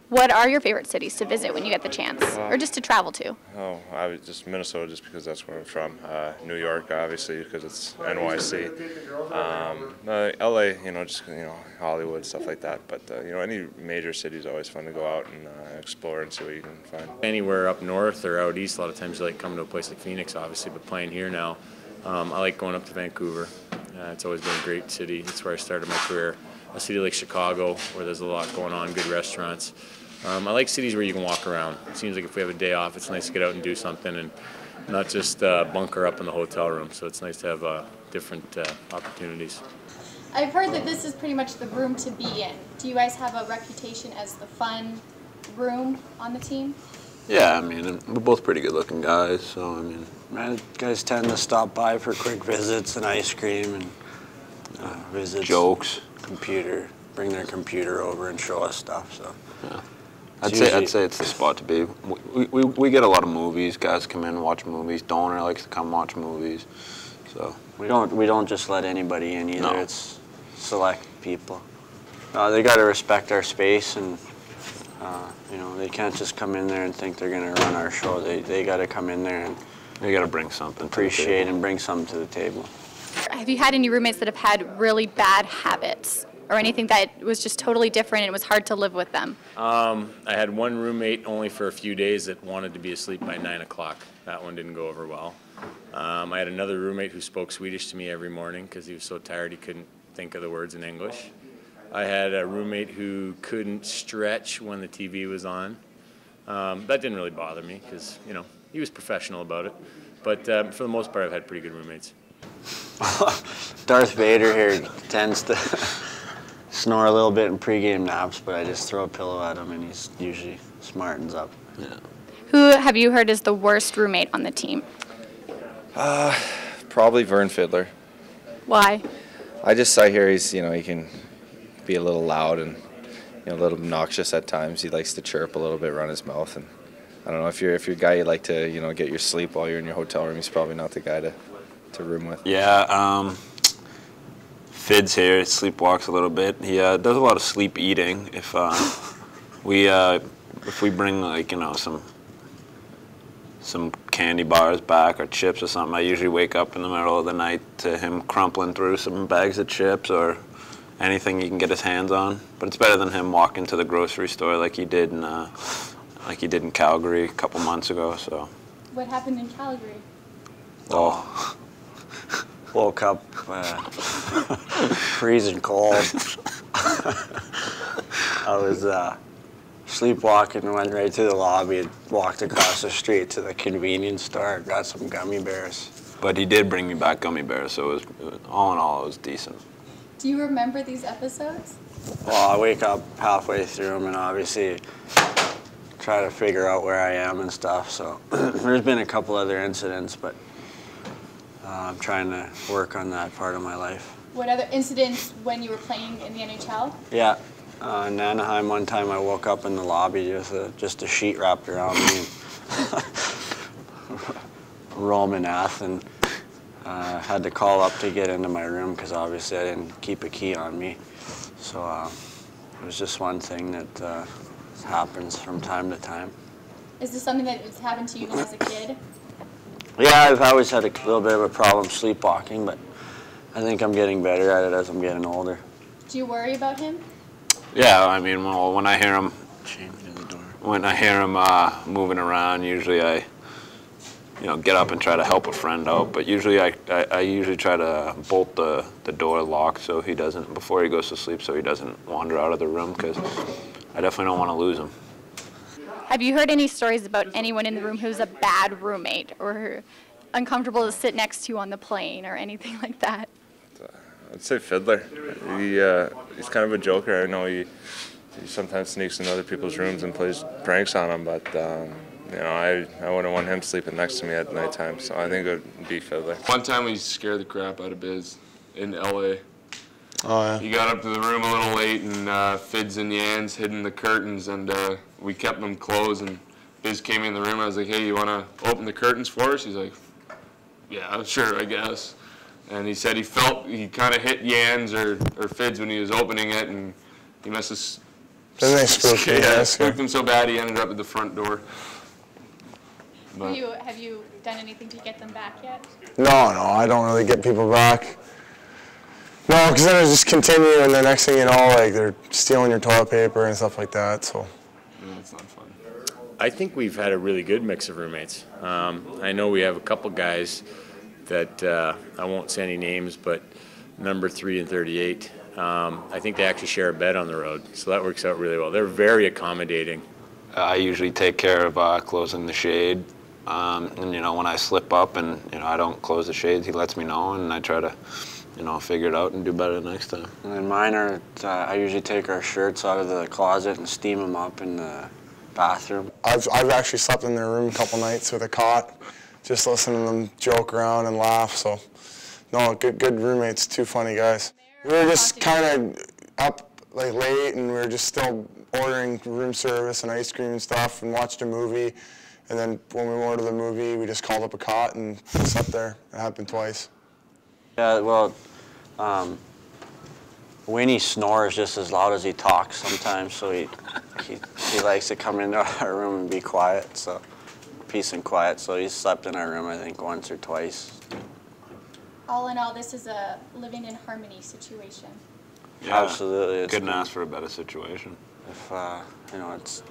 What are your favorite cities to visit when you get the chance, or just to travel to? Oh, I was just Minnesota, just because that's where I'm from. New York, obviously, because it's NYC. LA, just Hollywood, stuff like that. But any major city is always fun to go out and explore and see what you can find. Anywhere up north or out east, a lot of times you like coming to a place like Phoenix, obviously, but playing here now, I like going up to Vancouver. It's always been a great city. It's where I started my career. A city like Chicago, where there's a lot going on, good restaurants. I like cities where you can walk around. It seems like if we have a day off, it's nice to get out and do something and not just bunker up in the hotel room. So it's nice to have different opportunities. I've heard that this is pretty much the room to be in. Do you guys have a reputation as the fun room on the team? Yeah, I mean, we're both pretty good-looking guys, so I mean, guys tend to stop by for quick visits and ice cream and visits. Jokes. Bring their computer over and show us stuff. So. Yeah. I'd say it's the spot to be. We get a lot of movies. Guys come in and watch movies. Donor likes to come watch movies. So we don't just let anybody in either. No. It's select people. They got to respect our space, and they can't just come in there and think they're going to run our show. They got to come in there and they got to bring something. Appreciate and bring something to the table. Have you had any roommates that have had really bad habits? Or anything that was just totally different and it was hard to live with them? I had one roommate only for a few days that wanted to be asleep by 9 o'clock. That one didn't go over well. I had another roommate who spoke Swedish to me every morning because he was so tired he couldn't think of the words in English. I had a roommate who couldn't stretch when the TV was on. That didn't really bother me because, he was professional about it. But for the most part, I've had pretty good roommates. Darth Vader here tends to snore a little bit in pregame naps, but I just throw a pillow at him and he's usually smartens up. Yeah. Who have you heard is the worst roommate on the team? Probably Vern Fiddler. Why? I hear he's, he can be a little loud and, a little obnoxious at times. He likes to chirp a little bit, run his mouth, and I don't know if you're a guy you like to, get your sleep while you're in your hotel room. He's probably not the guy to room with. Yeah. Fid's here, sleepwalks a little bit. He does a lot of sleep eating. If we bring like some candy bars back or chips or something, I usually wake up in the middle of the night to him crumpling through some bags of chips or anything he can get his hands on. But it's better than him walking to the grocery store like he did in Calgary a couple months ago. So. What happened in Calgary? Oh. Woke up freezing cold. I was sleepwalking and went right to the lobby and walked across the street to the convenience store, got some gummy bears. But he did bring me back gummy bears, so it was, all in all, it was decent. Do you remember these episodes? Well, I wake up halfway through them and obviously try to figure out where I am and stuff. So there's been a couple other incidents, but I'm trying to work on that part of my life. What other incidents when you were playing in the NHL? Yeah, in Anaheim one time I woke up in the lobby with just a sheet wrapped around me. Roman Ath, and had to call up to get into my room because obviously I didn't keep a key on me. So it was just one thing that happens from time to time. Is this something that has happened to you even as a kid? Yeah, I've always had a little bit of a problem sleepwalking, but I think I'm getting better at it as I'm getting older. Do you worry about him? Yeah, I mean, well, when I hear him moving around, usually I, get up and try to help a friend out. But usually I usually try to bolt the door locked so he doesn't, before he goes to sleep, so he doesn't wander out of the room, because I definitely don't want to lose him. Have you heard any stories about anyone in the room who's a bad roommate or uncomfortable to sit next to on the plane or anything like that? I'd say Fiddler. He's kind of a joker. I know he sometimes sneaks in other people's rooms and plays pranks on them, but I wouldn't want him sleeping next to me at nighttime, so I think it would be Fiddler. One time we scared the crap out of Biz in L.A. Oh, yeah. He got up to the room a little late, and Fids and Yans hid in the curtains, and we kept them closed, and Biz came in the room. I was like, hey, you want to open the curtains for us? He's like, yeah, sure, I guess. And he said he kind of hit Yans or Fids when he was opening it, and he must have Then they spook you, Yeah, yes. spooked him so bad he ended up at the front door. But Have you done anything to get them back yet? No, I don't really get people back. No, because then it just continue, and the next thing you know, like, they're stealing your toilet paper and stuff like that, so. yeah, it's not fun. I think we've had a really good mix of roommates. I know we have a couple guys that I won't say any names, but number 3 and 38. I think they actually share a bed on the road, so that works out really well. They're very accommodating. I usually take care of closing the shade, and you know, when I slip up and you know I don't close the shades, he lets me know, and I try to, you know, figure it out and do better next time. And then mine are, I usually take our shirts out of the closet and steam them up in the bathroom. I've actually slept in their room a couple nights with a cot, just listening to them joke around and laugh, so. No, good roommates, 2 funny guys. We were just kind of up like late, and we were just still ordering room service and ice cream and stuff, and watched a movie. And then when we ordered the movie, we just called up a cot and slept there. It happened twice. Yeah, well, Winnie snores just as loud as he talks sometimes, so he likes to come into our room and be quiet, so peace and quiet. So he's slept in our room, I think, once or twice. All in all, this is a living in harmony situation. Yeah, Absolutely. couldn't ask for a better situation. If, you know, it's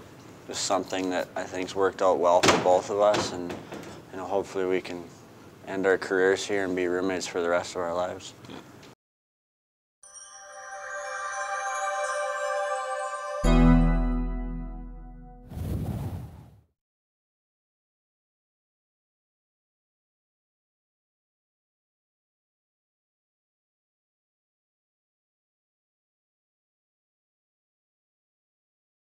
just something that I think's worked out well for both of us, and you know, hopefully we can end our careers here and be roommates for the rest of our lives. Yeah.